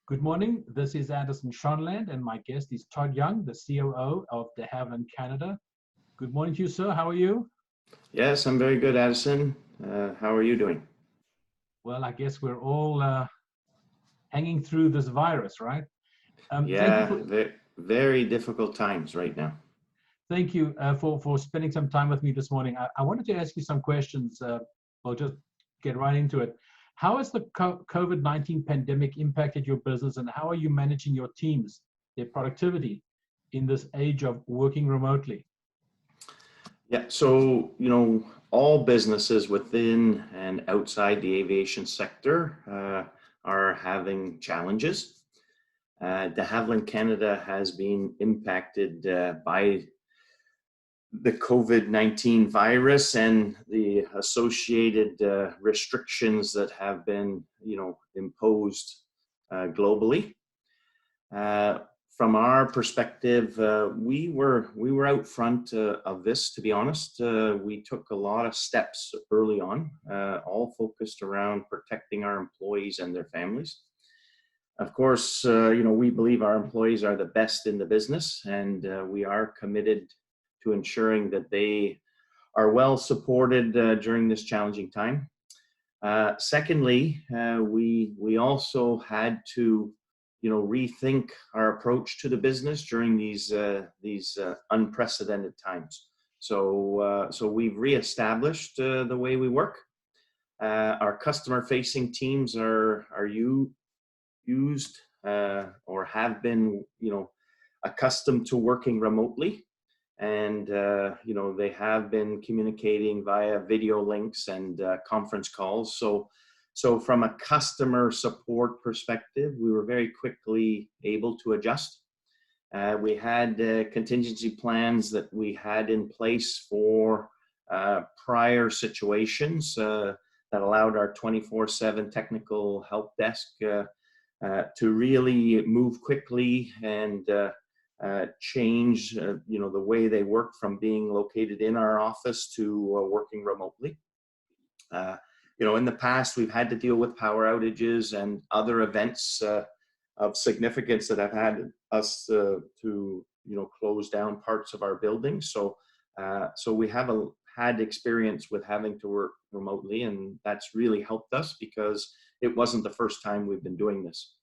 Good morning. This is Anderson Schonland, and my guest is Todd Young, the COO of De Havilland Canada. Good morning to you, sir. How are you? Yes, I'm very good, Addison. How are you doing? Well, I guess we're all hanging through this virus, right? Thank you Yeah, very difficult times right now. for spending some time with me this morning. I wanted to ask you some questions. We'll just get right into it. How has the COVID-19 pandemic impacted your business, and how are you managing your teams, their productivity in this age of working remotely? Yeah, so, all businesses within and outside the aviation sector are having challenges. De Havilland Canada has been impacted by the COVID-19 virus and the associated restrictions that have been, imposed globally. Uh, from our perspective, we were out front of this. To be honest, we took a lot of steps early on, all focused around protecting our employees and their families. Of course, we believe our employees are the best in the business, and we are committed to ensuring that they are well supported during this challenging time. Secondly, we also had to rethink our approach to the business during these unprecedented times. So we've reestablished the way we work. Our customer-facing teams are used or have been accustomed to working remotely, and they have been communicating via video links and conference calls. So from a customer support perspective, we were very quickly able to adjust. We had contingency plans that we had in place for prior situations that allowed our 24/7 technical help desk to really move quickly and change the way they work from being located in our office to working remotely. In the past, we've had to deal with power outages and other events of significance that have had us to close down parts of our building. So we have had experience with having to work remotely, and that's really helped us because it wasn't the first time we've been doing this.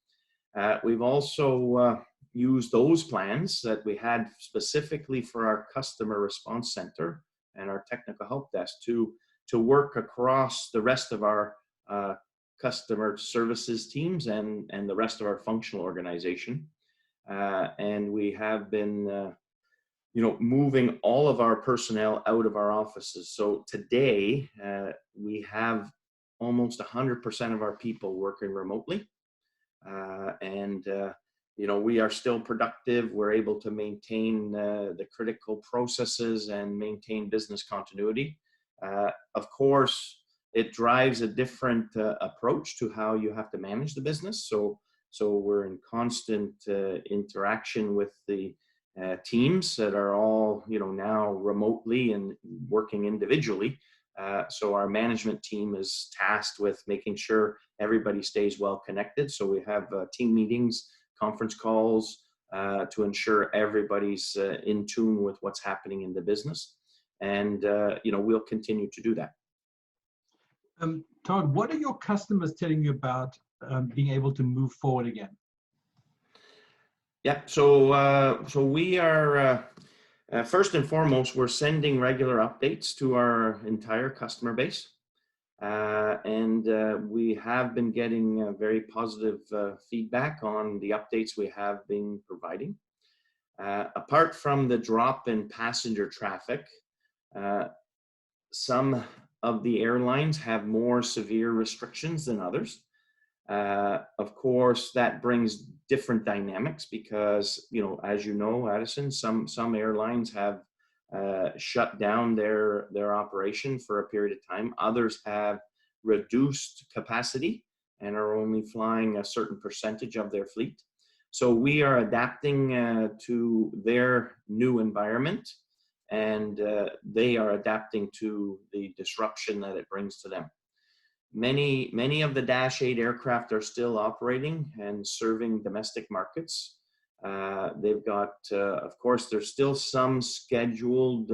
We've also used those plans that we had specifically for our customer response center and our technical help desk to work across the rest of our customer services teams and the rest of our functional organization. And we have been moving all of our personnel out of our offices. So today we have almost 100% of our people working remotely. We are still productive. We're able to maintain the critical processes and maintain business continuity. Of course, it drives a different approach to how you have to manage the business. So we're in constant interaction with the teams that are all now remotely and working individually. So our management team is tasked with making sure everybody stays well connected. So we have team meetings, conference calls to ensure everybody's in tune with what's happening in the business. And, we'll continue to do that. Todd, what are your customers telling you about being able to move forward again? Yeah, so we are, first and foremost, we're sending regular updates to our entire customer base. And we have been getting very positive feedback on the updates we have been providing. Apart from the drop in passenger traffic, some of the airlines have more severe restrictions than others. Of course, that brings different dynamics because, as you know, Addison, some airlines have shut down their operation for a period of time. Others have reduced capacity and are only flying a certain percentage of their fleet. So we are adapting to their new environment, and they are adapting to the disruption that it brings to them. Many of the Dash 8 aircraft are still operating and serving domestic markets. They've got, of course, there's still some scheduled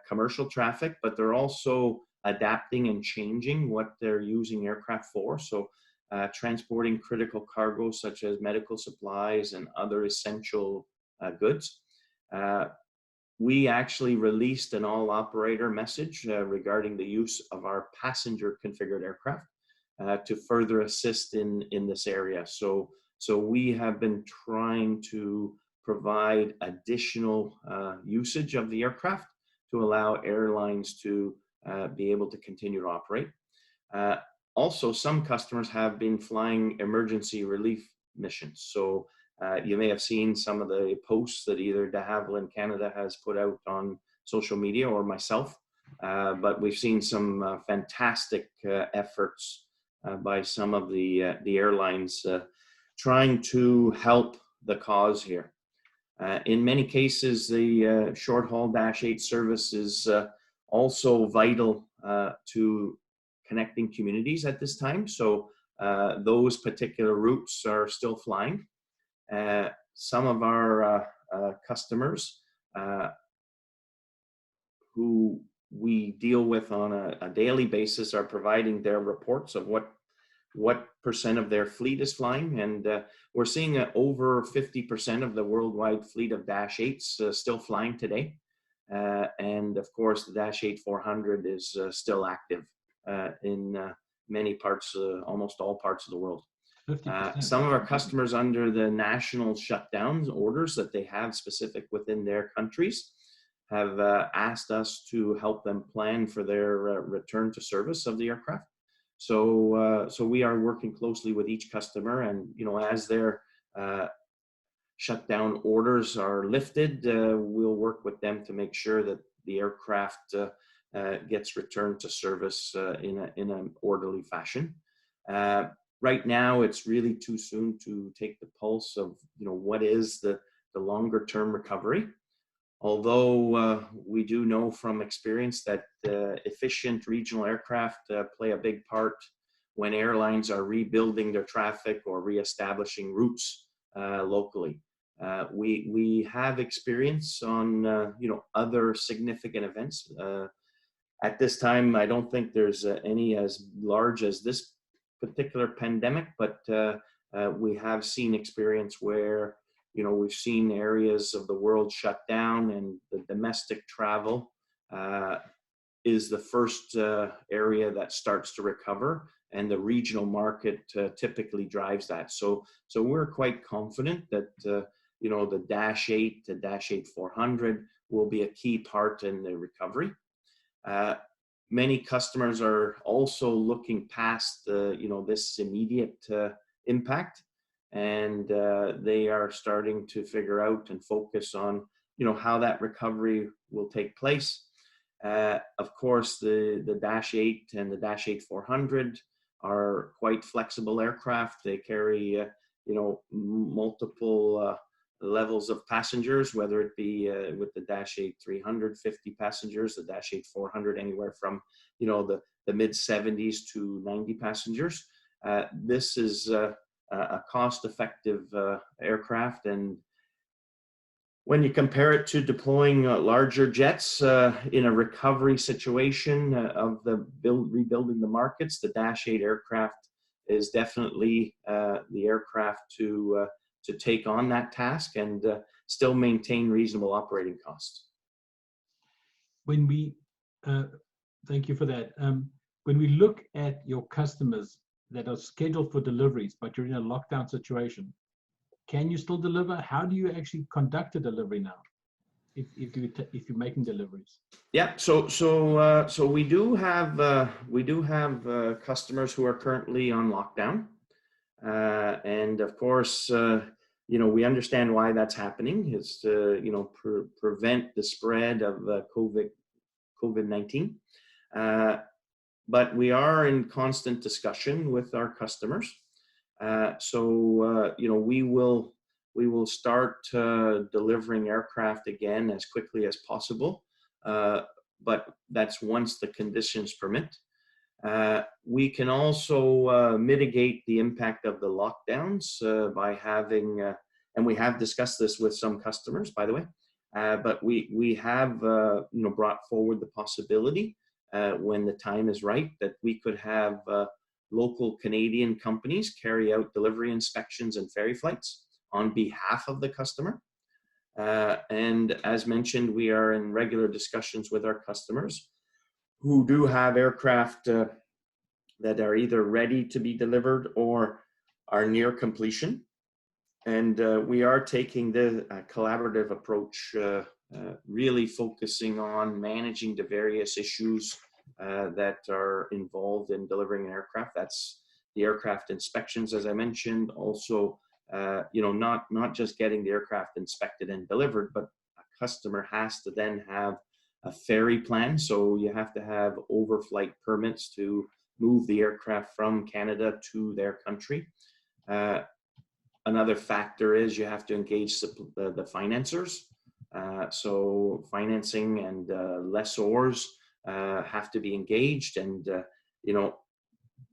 commercial traffic, but they're also adapting and changing what they're using aircraft for. So transporting critical cargo such as medical supplies and other essential goods. We actually released an all operator message regarding the use of our passenger configured aircraft to further assist in this area. So we have been trying to provide additional usage of the aircraft to allow airlines to be able to continue to operate. Also, some customers have been flying emergency relief missions. So you may have seen some of the posts that either de Havilland Canada has put out on social media or myself, but we've seen some fantastic efforts by some of the airlines trying to help the cause here. In many cases, the short-haul Dash 8 service is also vital to connecting communities at this time. So those particular routes are still flying. Some of our customers who we deal with on a daily basis are providing their reports of what percent of their fleet is flying, and we're seeing over 50% of the worldwide fleet of Dash 8s still flying today, and of course the Dash 8 400 is still active in many parts, almost all parts of the world. Some of our customers under the national shutdowns orders that they have specific within their countries have asked us to help them plan for their return to service of the aircraft. So we are working closely with each customer, and as their shutdown orders are lifted, we'll work with them to make sure that the aircraft gets returned to service in an orderly fashion. Right now, it's really too soon to take the pulse of what is the longer term recovery. Although we do know from experience that efficient regional aircraft play a big part when airlines are rebuilding their traffic or reestablishing routes locally. We have experience on other significant events. At this time, I don't think there's any as large as this particular pandemic, but we have seen experience where we've seen areas of the world shut down, and the domestic travel is the first area that starts to recover, and the regional market typically drives that. So we're quite confident that the Dash 8 to Dash 8 400 will be a key part in the recovery. Many customers are also looking past this immediate impact, and they are starting to figure out and focus on how that recovery will take place. Of course, the Dash 8 and the Dash 8 400 are quite flexible aircraft. They carry multiple levels of passengers, whether it be with the Dash 8 300 50 passengers, the Dash 8 400 anywhere from the mid 70s to 90 passengers. This is a cost-effective aircraft, and when you compare it to deploying larger jets in a recovery situation of rebuilding the markets, the Dash 8 aircraft is definitely the aircraft to take on that task and still maintain reasonable operating costs. When we thank you for that. When we look at your customers that are scheduled for deliveries, but you're in a lockdown situation, can you still deliver? How do you actually conduct a delivery now, if you're making deliveries? Yeah, so we do have customers who are currently on lockdown, and of course, we understand why that's happening. It's to prevent the spread of COVID-19. But we are in constant discussion with our customers. So we will start delivering aircraft again as quickly as possible. But that's once the conditions permit. We can also mitigate the impact of the lockdowns by having, and we have discussed this with some customers, by the way, but we have brought forward the possibility when the time is right that we could have local Canadian companies carry out delivery inspections and ferry flights on behalf of the customer. And as mentioned, we are in regular discussions with our customers who do have aircraft that are either ready to be delivered or are near completion. And we are taking the collaborative approach, really focusing on managing the various issues that are involved in delivering an aircraft. That's the aircraft inspections, as I mentioned. Also, not just getting the aircraft inspected and delivered, but a customer has to then have a ferry plan. So you have to have overflight permits to move the aircraft from Canada to their country. Another factor is you have to engage the financiers. So financing and lessors have to be engaged, and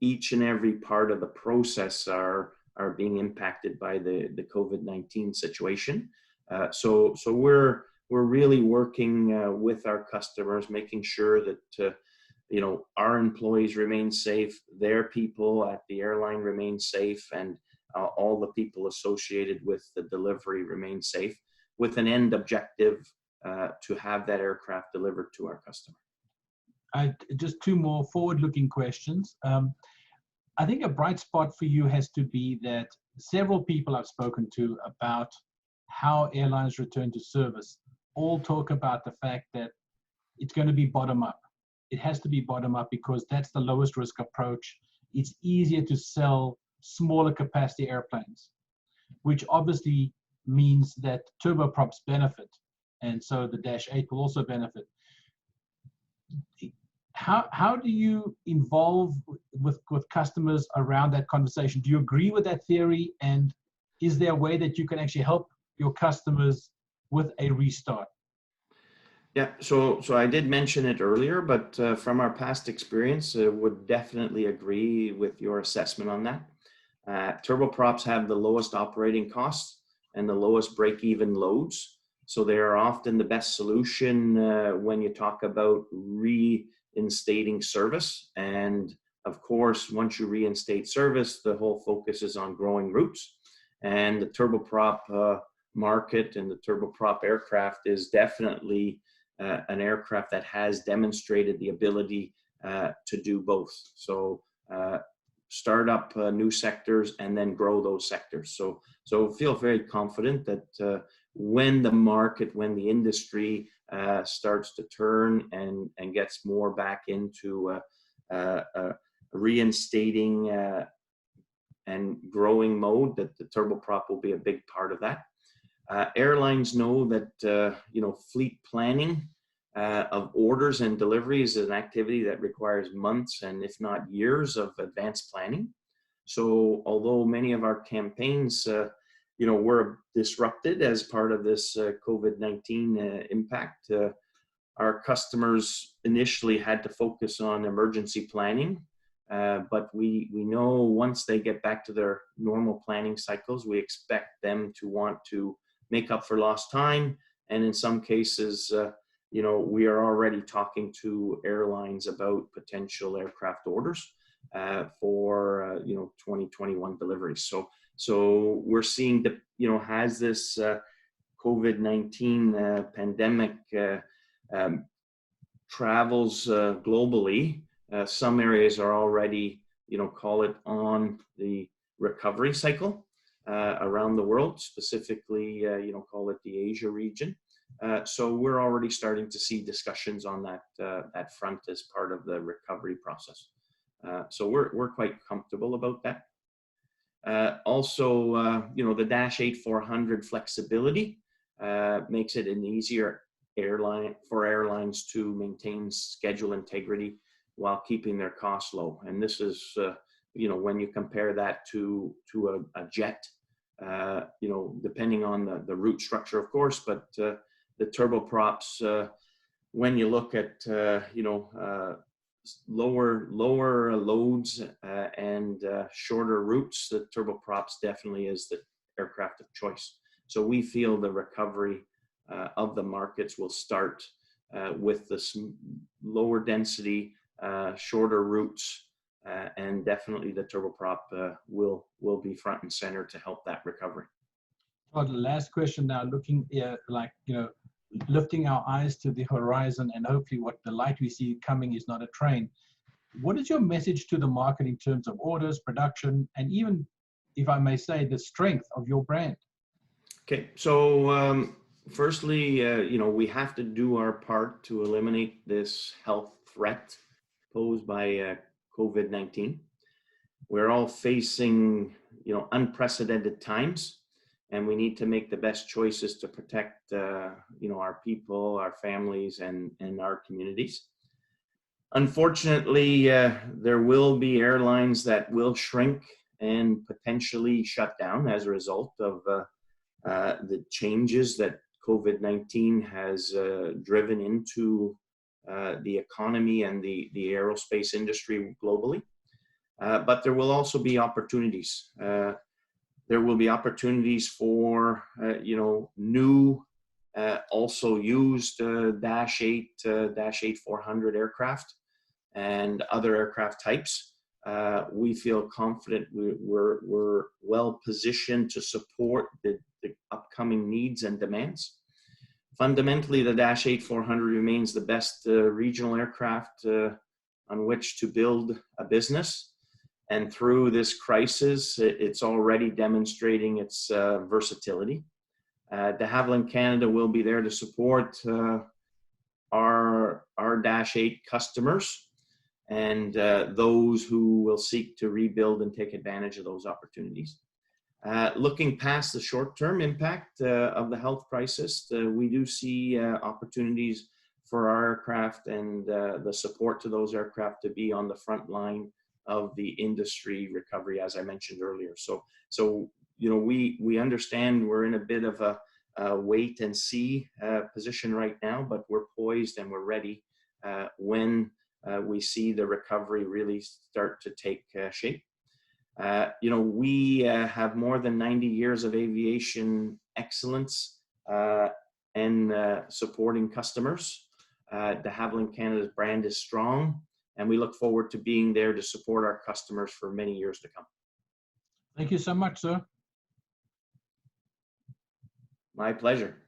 each and every part of the process are being impacted by the COVID-19 situation. So we're really working with our customers, making sure that our employees remain safe, their people at the airline remain safe, and all the people associated with the delivery remain safe, with an end objective to have that aircraft delivered to our customer. Just two more forward-looking questions. I think a bright spot for you has to be that several people I've spoken to about how airlines return to service all talk about the fact that it's going to be bottom up. It has to be bottom up because that's the lowest risk approach. It's easier to sell smaller capacity airplanes, which obviously means that turboprops benefit, and so the Dash 8 will also benefit. How do you involve with customers around that conversation? Do you agree with that theory, and is there a way that you can actually help your customers with a restart? Yeah, so I did mention it earlier, but from our past experience, would definitely agree with your assessment on that. Turboprops have the lowest operating costs and the lowest break-even loads, so they are often the best solution when you talk about reinstating service. And of course, once you reinstate service, the whole focus is on growing routes. And the turboprop market and the turboprop aircraft is definitely an aircraft that has demonstrated the ability to do both. So start up new sectors and then grow those sectors. So feel very confident that when the industry starts to turn and gets more back into reinstating and growing mode, that the turboprop will be a big part of that. Airlines know that fleet planning of orders and deliveries is an activity that requires months and if not years of advanced planning. So although many of our campaigns were disrupted as part of this COVID-19 impact, our customers initially had to focus on emergency planning. But we know once they get back to their normal planning cycles, we expect them to want to make up for lost time. And in some cases, we are already talking to airlines about potential aircraft orders for 2021 deliveries. So we're seeing that has this COVID-19 pandemic travels globally. Some areas are already call it on the recovery cycle around the world, specifically call it the Asia region. So we're already starting to see discussions on that front as part of the recovery process. So we're quite comfortable about that. Also, the Dash 8-400 flexibility makes it an easier for airlines to maintain schedule integrity while keeping their costs low. And this is, when you compare that to a jet, depending on the route structure, of course, but the turboprops, when you look at, lower loads and shorter routes, the turboprops definitely is the aircraft of choice. So we feel the recovery of the markets will start with the lower density, shorter routes, and definitely the turboprop will be front and center to help that recovery. Todd, last question now, looking lifting our eyes to the horizon, and hopefully what the light we see coming is not a train. What is your message to the market in terms of orders, production, and even, if I may say, the strength of your brand? Okay, so firstly, we have to do our part to eliminate this health threat posed by COVID-19. We're all facing, unprecedented times, and we need to make the best choices to protect, our people, our families, and our communities. Unfortunately, there will be airlines that will shrink and potentially shut down as a result of the changes that COVID-19 has driven into the economy and the aerospace industry globally. But there will also be opportunities. There will be opportunities for, new, also used Dash 8-400 aircraft and other aircraft types. We feel confident we're well positioned to support the upcoming needs and demands. Fundamentally, the Dash 8-400 remains the best regional aircraft on which to build a business. And through this crisis, it's already demonstrating its versatility. De Havilland Canada will be there to support our Dash 8 customers and those who will seek to rebuild and take advantage of those opportunities. Looking past the short-term impact of the health crisis, we do see opportunities for our aircraft and the support to those aircraft to be on the front line of the industry recovery, as I mentioned earlier. So we understand we're in a bit of a wait and see position right now, but we're poised and we're ready when we see the recovery really start to take shape. We have more than 90 years of aviation excellence and supporting customers. De Havilland Canada's brand is strong, and we look forward to being there to support our customers for many years to come. Thank you so much, sir. My pleasure.